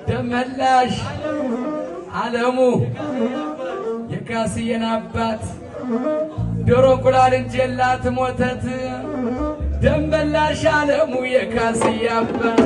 ደመላሽ ዓለሙ የካስዬን አባት ዶሮ እንቁላል እንጀላት ሞተት ደመላሽ ዓለሙ የካስዬ አባት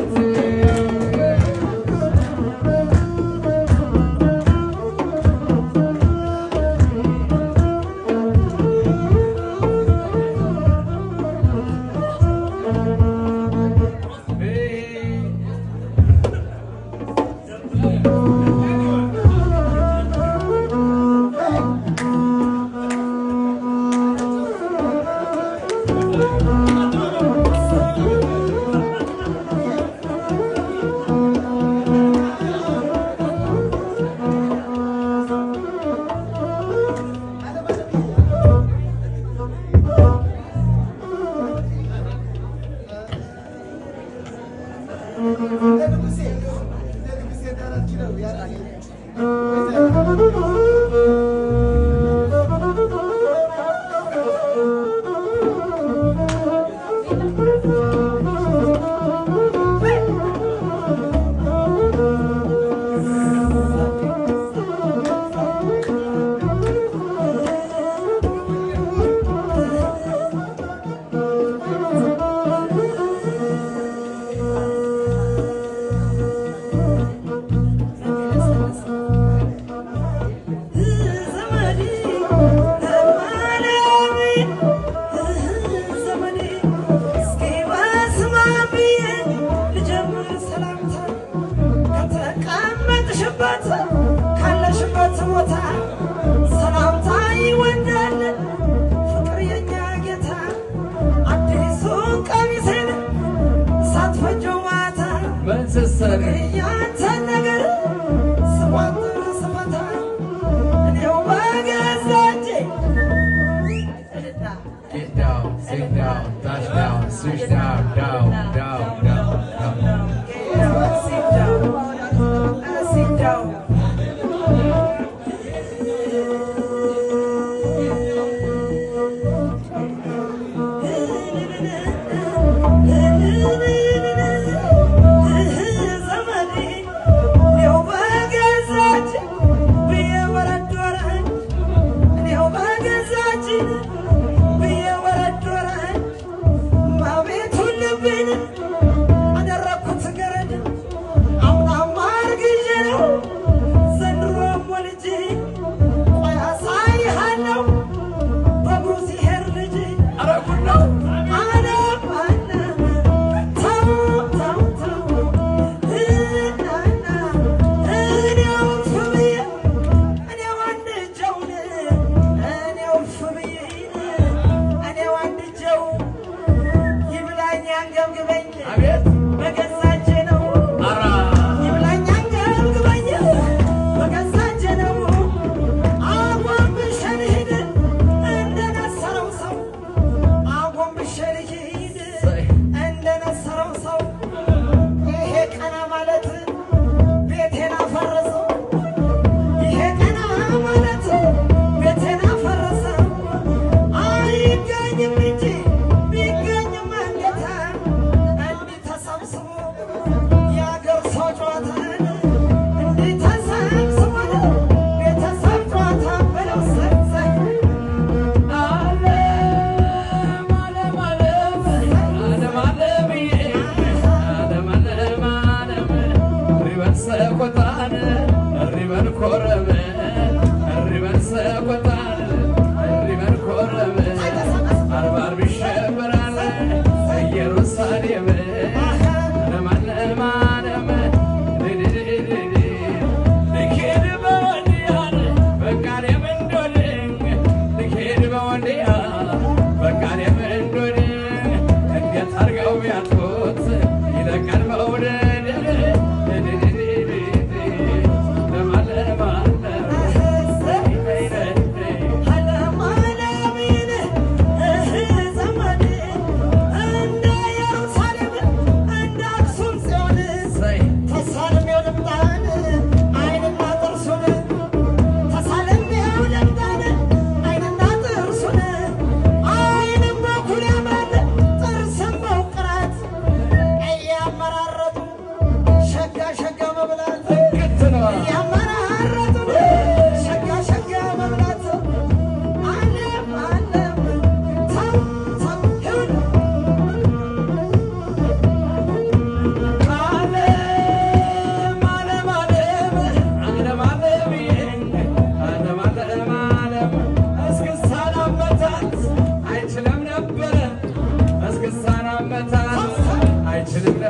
Get down, sit down, touch down, switch down, down, down, down, down. Get down, sit down, sit down.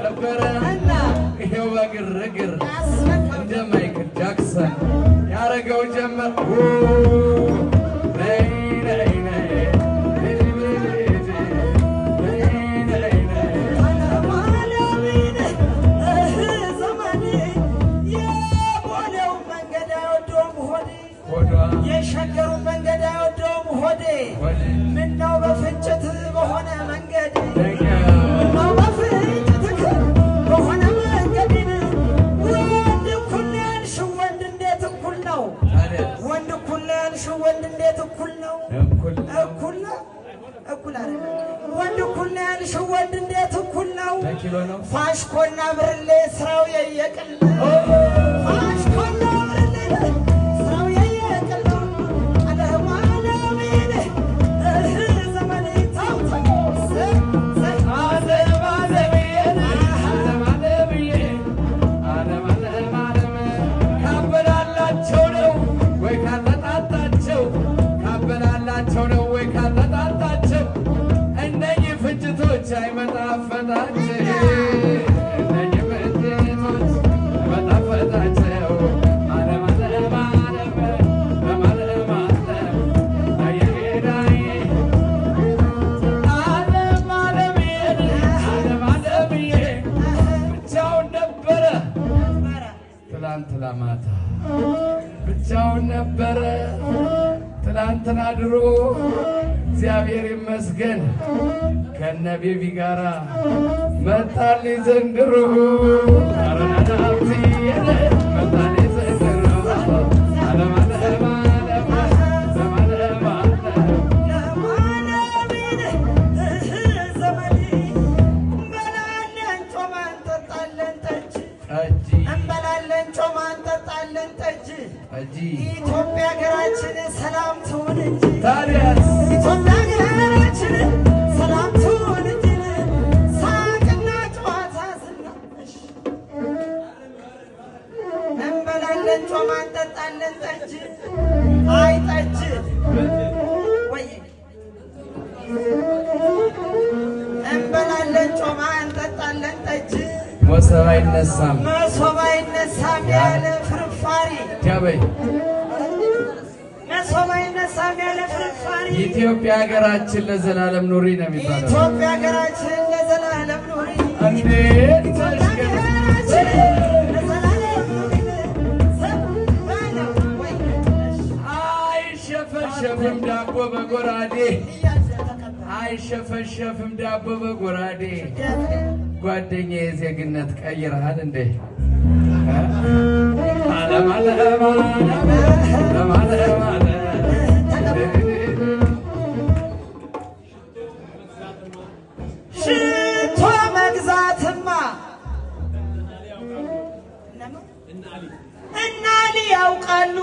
ከነበረ ይሄው በግርግር እንደ ማይክል ጃክሰን ያረገው ጀመር የሸገሩ መንገድ አይወደውም ሆዴ ምነው በፍንጭት በሆነ መንገድ ምነው በፍንጭት በሆነ መንገድ ወንድ እኩል ያልሽ ወንድ እንዴት እኩል ነው ወንድ እኩል ያልሽ ወንድ እንዴት እኩል ነው እኩል ነው እኩል አይደለም ወንድ እኩል ያልሽ ወንድ እንዴት እኩል ነው ፋሽኮና ብርሌ ስራው የየቅል ፋሽኮና ብርሌ ብቻውን ነበረ ትላንትና ድሮ እግዚአብሔር ይመስገን ከነ ቤቢ ጋራ መጣልኝ ዘንድሮ አረናዳቲ መጣልኝ ዘንድሮ አለማለማ ኢትዮጵያ ሀገራችን ሰላም ትሁን እንጂ ታዲያስ ኢትዮጵያ ሀገራችን ሰላም ትሁን እንጂ ሳቅና ጨዋታ ዝናሽ እንበላለን ጮማ እንጠጣለን ጠጅ አይ ጠጅ ወይ እንበላለን ጮማ እንጠጣለን ጠጅ መሶብ አይነሳም ያለ ፍርፋሪ ጃበይ መሶብ አይነሳም ያለ ፍርፋሪ ኢትዮጵያ ሀገራችን ለዘላለም ኑሪ ነው የሚባለው ኢትዮጵያ ሀገራችን ለዘላለም ኑሪ እንዴት አይሸፈሸፍም ዳቦ በጎራዴ አይሸፈሸፍም ዳቦ በጎራዴ ጓደኛዬ ዜግነት ቀይረሃል እንዴ ሽቶ መግዛትማ እና ያውቃሉ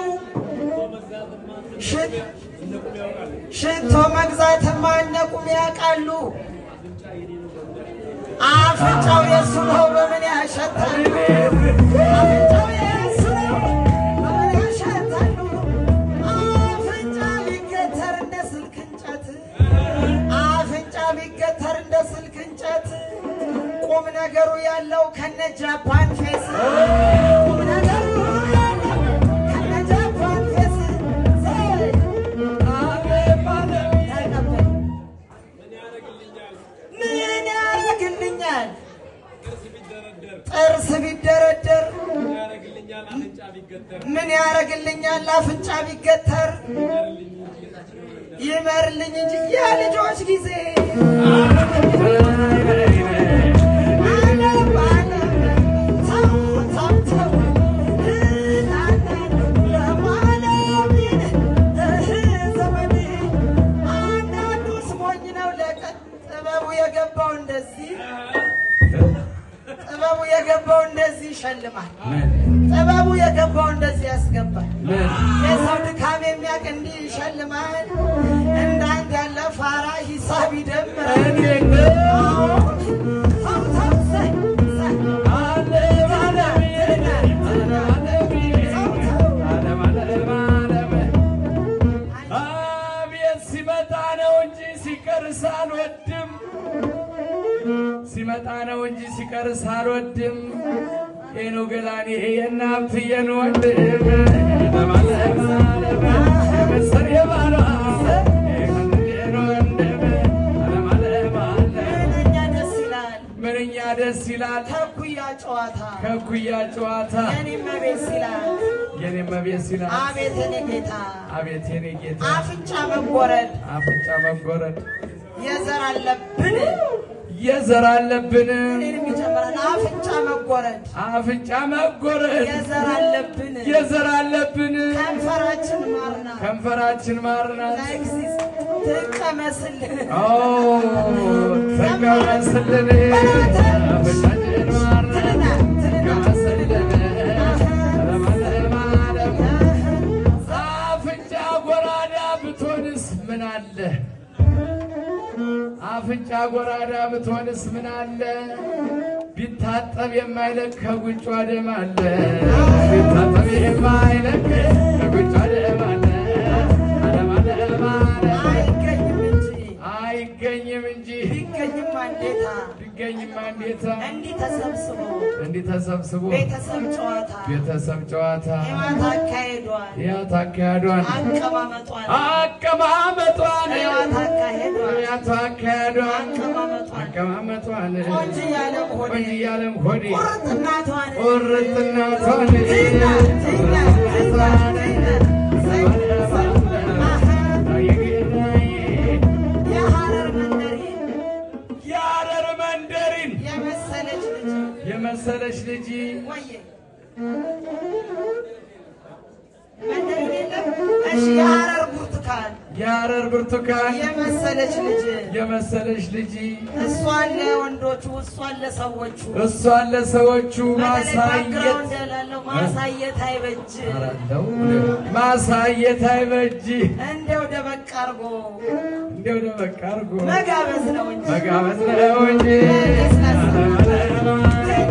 ሽቶ መግዛትማ እነ ቁም ያውቃሉ አፍንጫው የሱ ነው በምን ያሸታል አፍንጫው የሱ ነው በምን ያሸታሉ አፍንጫ ቢገተር እንደ ስልክ እንጨት አፍንጫ ቢገተር እንደ ስልክ እንጨት ቁም ነገሩ ያለው ከነ ጃፓን ፌስ ቁም ነገሩ ከነ ጃፓን ፌስ ጥርስ ቢደረደር ምን ያረግልኛል አፍንጫ ቢገተር ይመርልኝ እንጂ የልጆች ጊዜ አንዳንዱ ስሞኝ ነው ጥበቡ የገባው እንደዚህ ጥበቡ የገባው እንደዚህ ይሸልማል ጥበቡ የገባው እንደዚህ ያስገባል የሰው ድካም የሚያውቅ እንዲህ ይሸልማል እንዳንተ ያለ ፋራ ሂሳብ ይደምራል ሲመጣ ነው እንጂ ሲቀርስ አልወድም የኑ ገላኔ የናብትየን ወንድም ለማለማለመሰር የባሏ ምንኛ ደስ ይላል ከኩያ ጨዋታ የኔ መቤት ሲላል አቤት የኔ ጌታ አቤት የኔ ጌታ አፍንጫ መጎረድ የዘር አለብን አፍንጫ መጎረድ የዘር አለብን ከንፈራችን ማርና ተቀመስልን አፍንጫችን ማርና አፍንጫ ጎራዳ ብትሆንስ ምን አለ አፍንጫ ጎራዳ ብትሆንስ ምን አለ ቢታጠብ የማይለቅ ከጉንጯ ደም አለ ቢታጠብ የማይለቅ ከጉንጯ ደም አለ አይገኝም እንጂ ቢገኝም እንዴታ እንዲህ ተሰብስቦ ቤተሰብ ጨዋታ ያት አካሄዷን አቀማመጧን ቆንጆ ያለም ሆዴ ቁርጥ እናቷን የሐረር መንደሪን የመሰለች ልጅ የሐረር ብርቱካን የመሰለች ልጅ እሷን ለሰዎቹ ማሳየት አይበጅ እንደው ደበቅ አርጎ መጋበዝ ነው እንጂ